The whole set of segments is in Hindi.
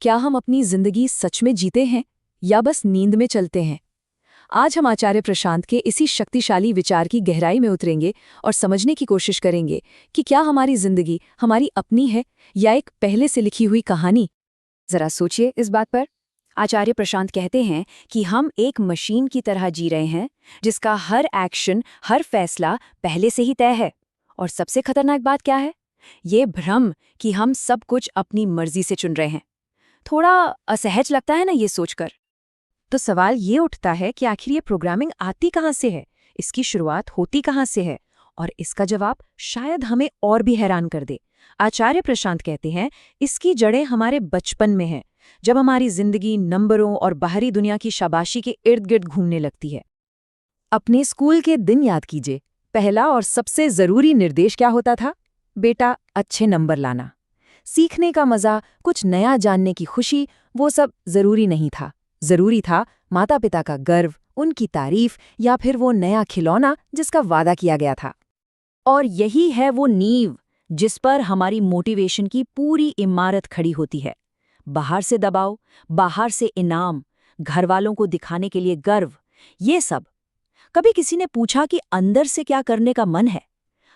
क्या हम अपनी जिंदगी सच में जीते हैं या बस नींद में चलते हैं? आज हम आचार्य प्रशांत के इसी शक्तिशाली विचार की गहराई में उतरेंगे और समझने की कोशिश करेंगे कि क्या हमारी जिंदगी हमारी अपनी है या एक पहले से लिखी हुई कहानी। जरा सोचिए इस बात पर। आचार्य प्रशांत कहते हैं कि हम एक मशीन की तरह जी रहे हैं जिसका हर एक्शन, हर फैसला पहले से ही तय है। और सबसे खतरनाक बात क्या है? ये भ्रम कि हम सब कुछ अपनी मर्जी से चुन रहे हैं। थोड़ा असहज लगता है ना ये सोचकर। तो सवाल ये उठता है कि आखिर ये प्रोग्रामिंग आती कहाँ से है, इसकी शुरुआत होती कहाँ से है? और इसका जवाब शायद हमें और भी हैरान कर दे। आचार्य प्रशांत कहते हैं इसकी जड़ें हमारे बचपन में हैं, जब हमारी जिंदगी नंबरों और बाहरी दुनिया की शाबाशी के इर्द गिर्द घूमने लगती है। अपने स्कूल के दिन याद कीजिए। पहला और सबसे जरूरी निर्देश क्या होता था? बेटा, अच्छे नंबर लाना। सीखने का मजा, कुछ नया जानने की खुशी, वो सब जरूरी नहीं था। जरूरी था माता पिता का गर्व, उनकी तारीफ या फिर वो नया खिलौना जिसका वादा किया गया था। और यही है वो नींव जिस पर हमारी मोटिवेशन की पूरी इमारत खड़ी होती है। बाहर से दबाव, बाहर से इनाम, घरवालों को दिखाने के लिए गर्व, ये सब। कभी किसी ने पूछा कि अंदर से क्या करने का मन है?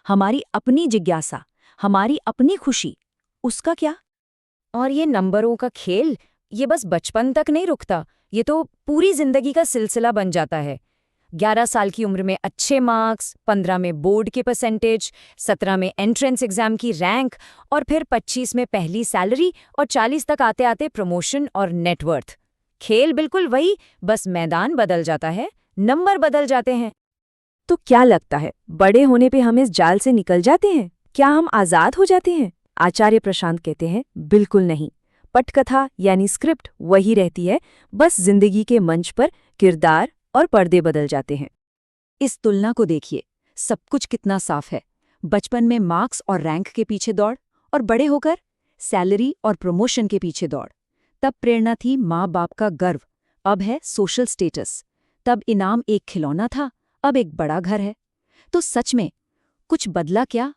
हमारी अपनी जिज्ञासा, हमारी अपनी खुशी, उसका क्या? और ये नंबरों का खेल, ये बस बचपन तक नहीं रुकता, ये तो पूरी जिंदगी का सिलसिला बन जाता है। 11 साल की उम्र में अच्छे मार्क्स, 15 में बोर्ड के परसेंटेज, 17 में एंट्रेंस एग्जाम की रैंक, और फिर 25 में पहली सैलरी, और 40 तक आते आते प्रमोशन और नेटवर्थ। खेल बिल्कुल वही, बस मैदान बदल जाता है, नंबर बदल जाते हैं। तो क्या लगता है, बड़े होने पे हम इस जाल से निकल जाते हैं? क्या हम आजाद हो जाते हैं? आचार्य प्रशांत कहते हैं बिल्कुल नहीं। पटकथा यानी स्क्रिप्ट वही रहती है, बस जिंदगी के मंच पर किरदार और पर्दे बदल जाते हैं। इस तुलना को देखिए, सब कुछ कितना साफ है। बचपन में मार्क्स और रैंक के पीछे दौड़, और बड़े होकर सैलरी और प्रमोशन के पीछे दौड़। तब प्रेरणा थी माँ बाप का गर्व, अब है सोशल स्टेटस। तब इनाम एक खिलौना था, अब एक बड़ा घर है। तो सच में कुछ बदला क्या?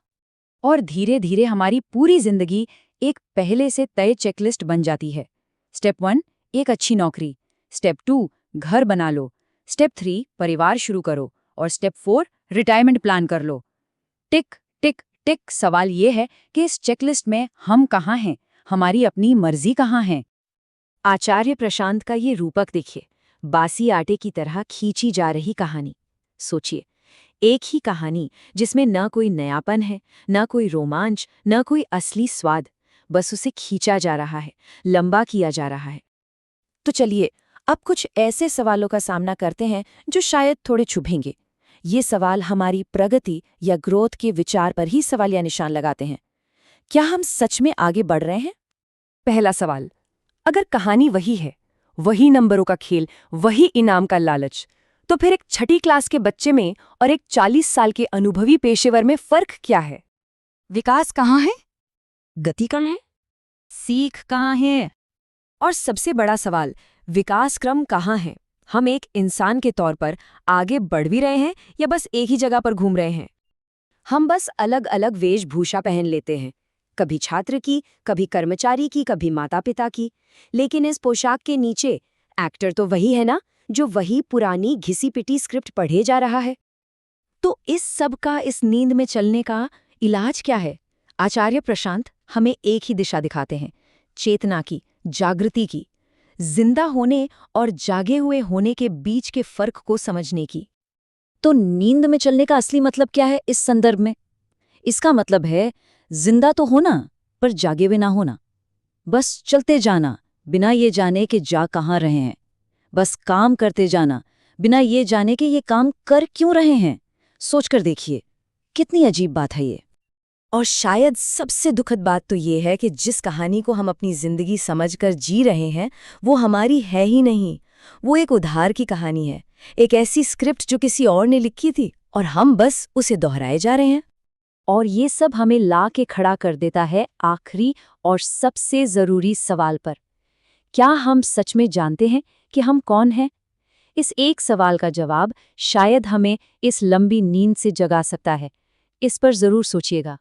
और धीरे धीरे हमारी पूरी जिंदगी एक पहले से तय चेकलिस्ट बन जाती है। स्टेप 1, एक अच्छी नौकरी। स्टेप 2, घर बना लो। स्टेप 3, परिवार शुरू करो। और स्टेप 4, रिटायरमेंट प्लान कर लो। टिक टिक टिक। सवाल ये है कि इस चेकलिस्ट में हम कहाँ हैं? हमारी अपनी मर्जी कहाँ है? आचार्य प्रशांत का ये रूपक देखिए, बासी आटे की तरह खींची जा रही कहानी। सोचिए, एक ही कहानी जिसमें न कोई नयापन है, न कोई रोमांच, न कोई असली स्वाद, बस उसे खींचा जा रहा है, लंबा किया जा रहा है। तो चलिए अब कुछ ऐसे सवालों का सामना करते हैं जो शायद थोड़े चुभेंगे। ये सवाल हमारी प्रगति या ग्रोथ के विचार पर ही सवालिया निशान लगाते हैं। क्या हम सच में आगे बढ़ रहे हैं? पहला सवाल, अगर कहानी वही है, वही नंबरों का खेल, वही इनाम का लालच, तो फिर एक छठी क्लास के बच्चे में और एक 40 साल के अनुभवी पेशेवर में फर्क क्या है? विकास कहाँ है? गति कहाँ है? सीख कहाँ है? और सबसे बड़ा सवाल, विकास क्रम कहाँ है? हम एक इंसान के तौर पर आगे बढ़ भी रहे हैं या बस एक ही जगह पर घूम रहे हैं? हम बस अलग अलग वेशभूषा पहन लेते हैं, कभी छात्र की, कभी कर्मचारी की, कभी माता पिता की। लेकिन इस पोशाक के नीचे एक्टर तो वही है ना, जो वही पुरानी घिसी पिटी स्क्रिप्ट पढ़े जा रहा है। तो इस सब का, इस नींद में चलने का इलाज क्या है? आचार्य प्रशांत हमें एक ही दिशा दिखाते हैं, चेतना की, जागृति की, जिंदा होने और जागे हुए होने के बीच के फर्क को समझने की। तो नींद में चलने का असली मतलब क्या है इस संदर्भ में? इसका मतलब है जिंदा तो होना, पर जागे हुए ना होना। बस चलते जाना, बिना ये जाने कि जा कहाँ रहे हैं। बस काम करते जाना, बिना ये जाने कि ये काम कर क्यों रहे हैं। सोचकर देखिए, कितनी अजीब बात है ये। और शायद सबसे दुखद बात तो ये है कि जिस कहानी को हम अपनी जिंदगी समझकर जी रहे हैं, वो हमारी है ही नहीं। वो एक उधार की कहानी है, एक ऐसी स्क्रिप्ट जो किसी और ने लिखी थी और हम बस उसे दोहराए जा रहे हैं। और ये सब हमें ला के खड़ा कर देता है आखिरी और सबसे जरूरी सवाल पर। क्या हम सच में जानते हैं कि हम कौन हैं? इस एक सवाल का जवाब शायद हमें इस लंबी नींद से जगा सकता है। इस पर जरूर सोचिएगा।